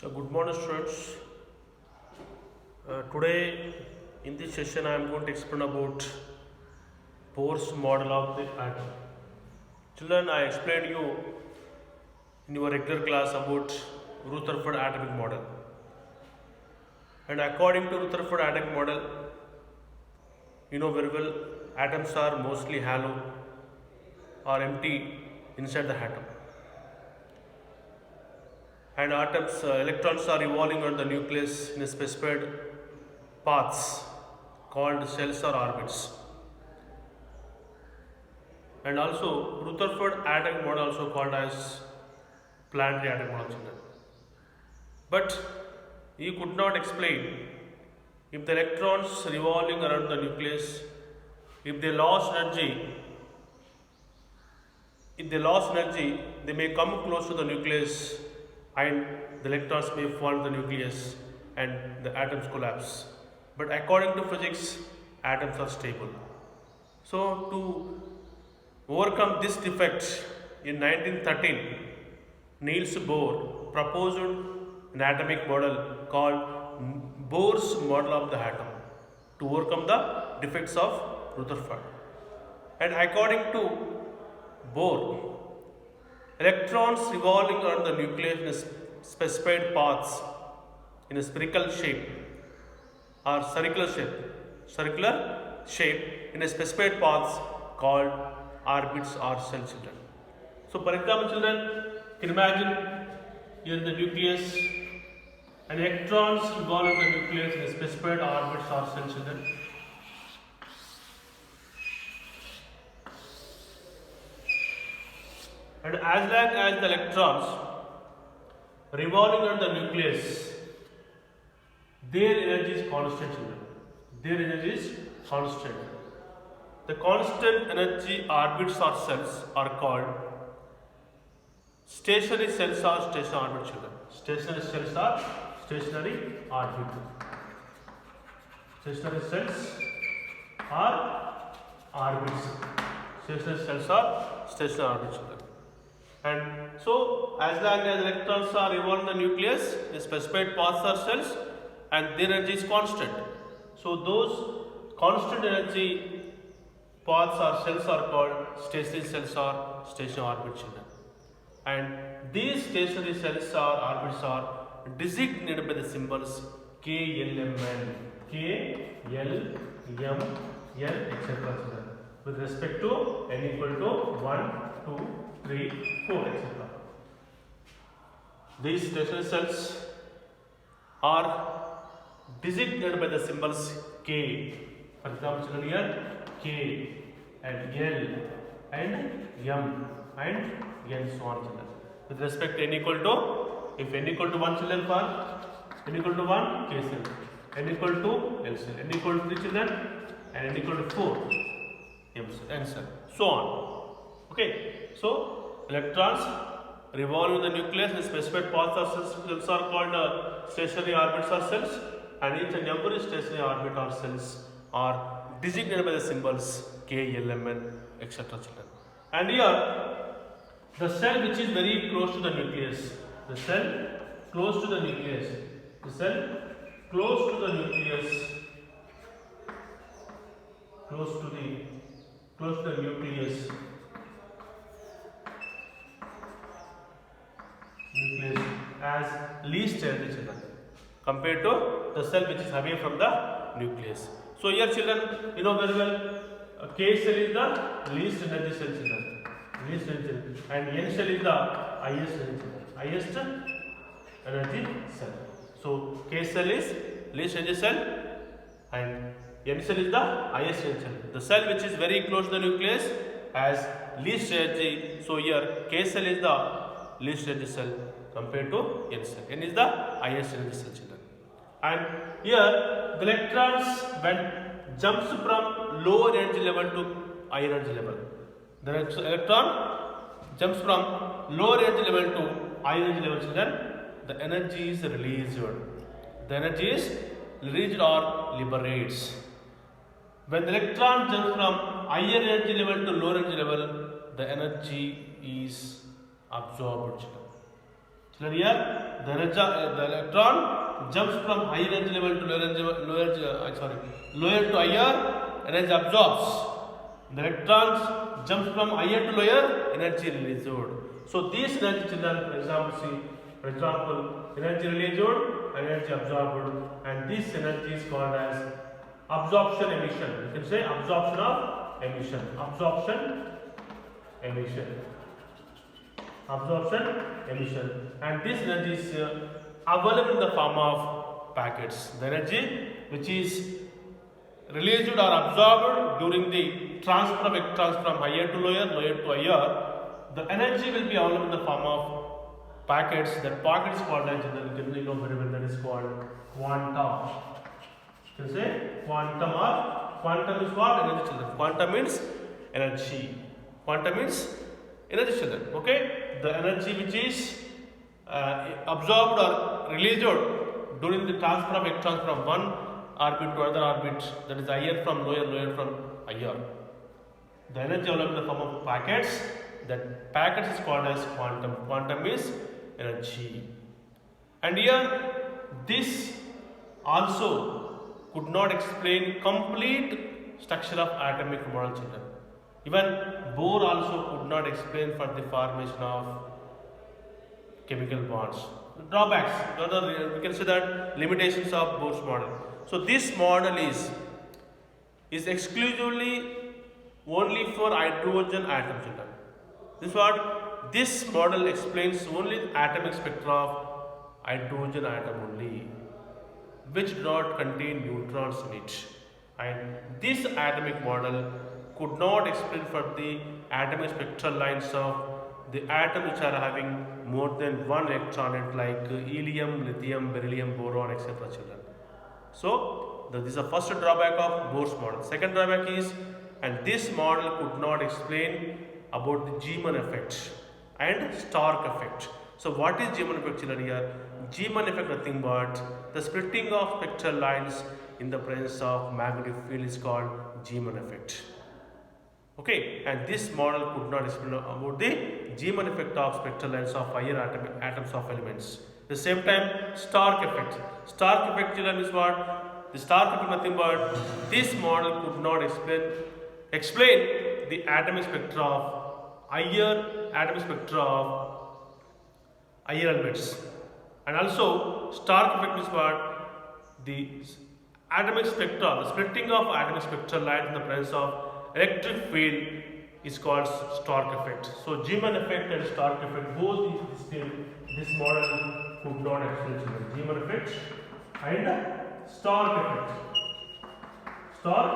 So, good morning, students. Today, in this session, I am going to explain about Bohr's model of the atom. Children, I explained you in your regular class about Rutherford atomic model. And according to Rutherford atomic model, you know very well, atoms are mostly hollow or empty inside the atom. And atoms, electrons are revolving on the nucleus in a specified paths called shells or orbits. And also Rutherford atomic model also called as planetary atomic model, children. But he could not explain if the electrons revolving around the nucleus, if they lost energy, they may come close to the nucleus and the electrons may fall in the nucleus and the atoms collapse. But according to physics, atoms are stable. So, to overcome this defect, in 1913, Niels Bohr proposed an atomic model called Bohr's model of the atom to overcome the defects of Rutherford. And according to Bohr, electrons revolving around the nucleus in specified paths in a spherical shape or circular shape in a specified paths called orbits or cell, children. So, for example, children, you can imagine here in the nucleus, and electrons revolve in the nucleus in a specified orbits or cell, children. And as long as the electrons revolving around the nucleus, their energy is constant, children. Their energy is constant. The constant energy orbits or cells are called stationary cells or stationary orbit, children. Stationary cells are stationary orbit. Stationary cells are orbits. Stationary cells are stationary orbits, children. And so, as long as electrons are revolving the nucleus, the specified paths are cells, and their energy is constant. So, those constant energy paths or cells are called stationary cells or stationary orbit, children. And these stationary cells or orbits are designated by the symbols KLMN, KLMN, etc. with respect to n equal to 1, 2, 3, 4, etc. These stationary cells are designated by the symbols K. For example, children, here K and L and M and N, so on, children. With respect to n equal to, if n equal to 1, children, for n equal to 1, K cell, n equal to L cell, n equal to 3, children, and n equal to 4, M cell, N cell, so on. Okay, so electrons revolve in the nucleus in specified paths or cells are called stationary orbits or cells, and each and every stationary orbit or cells are designated by the symbols K, L, M, N, etc. children. And here, the cell which is very close to the nucleus, the cell close to the nucleus, the cell close to the nucleus, close to the nucleus as least energy, children, compared to the cell which is away from the nucleus. So here, children, you know very well, K cell is the least energy cell, children, least energy, and N cell is the highest energy cell. So K cell is least energy cell and N cell is the highest energy cell. The cell which is very close to the nucleus has least energy. So here K cell is the least energy cell compared to N cell. N is the highest energy cell, children. And here the electrons when jumps from lower energy level to higher energy level. The electron jumps from lower energy level to higher energy level, children. The energy is released. The energy is released or liberates. When the electron jumps from higher energy level to lower energy level, the energy is absorbed. Children, here the electron jumps from higher energy level to lower to higher, energy absorbs. The electrons jumps from higher to lower, energy released. So these energy, children, for example, energy released, energy absorbed, and this energy is called as absorption emission. You can say absorption of emission. Absorption emission, and this energy is available in the form of packets. The energy which is released or absorbed during the transfer of electrons from higher to lower to higher, the energy will be available in the form of packets. That packet is called as, you know very well, that is called quantum. You can say quantum is what? Energy, children. Quantum means energy. Quantum means energy, children. Okay? The energy which is absorbed or released during the transfer of electrons from one orbit to another orbit, that is higher from lower from higher. The energy available in the form of packets. That packets is called as quantum. Quantum is energy. And here this also could not explain complete structure of atomic model, children. Even Bohr also could not explain for the formation of chemical bonds. Drawbacks, we can say that limitations of Bohr's model. So this model is exclusively only for hydrogen atom, children. This model explains only the atomic spectra of hydrogen atom only, which do not contain neutrons in it. And this atomic model could not explain for the atomic spectral lines of the atoms which are having more than one electron in it, like helium, lithium, beryllium, boron, etc. children. So this is the first drawback of Bohr's model. Second drawback is, and this model could not explain about the Zeeman effect and Stark effect. So what is Zeeman effect, children? Here Zeeman effect nothing but the splitting of spectral lines in the presence of magnetic field is called Zeeman effect. Okay, and this model could not explain about the Zeeman effect of spectral lines of higher atoms of elements. At the same time, Stark effect. Stark effect, children, is what? The Stark effect nothing but this model could not explain the atomic spectra of higher elements. And also, Stark effect is what? The atomic spectra, the splitting of atomic spectral light in the presence of electric field is called Stark effect. So Zeeman effect and Stark effect, both this model could not explain, children. Zeeman effect and Stark effect. Stark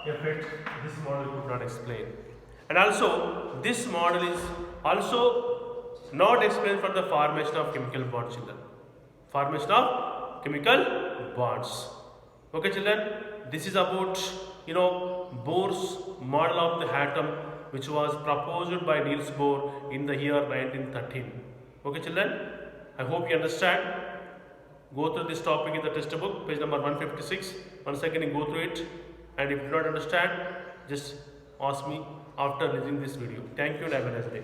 effect, this model could not explain. And also, this model is also not explained for the formation of chemical bonds, children. Formation of chemical bonds. Okay, children, this is about Bohr's model of the atom, which was proposed by Niels Bohr in the year 1913. Okay, children, I hope you understand. Go through this topic in the textbook, page number 156. Once again, go through it, and if you do not understand, just ask me after listening this video. Thank you and have a nice day.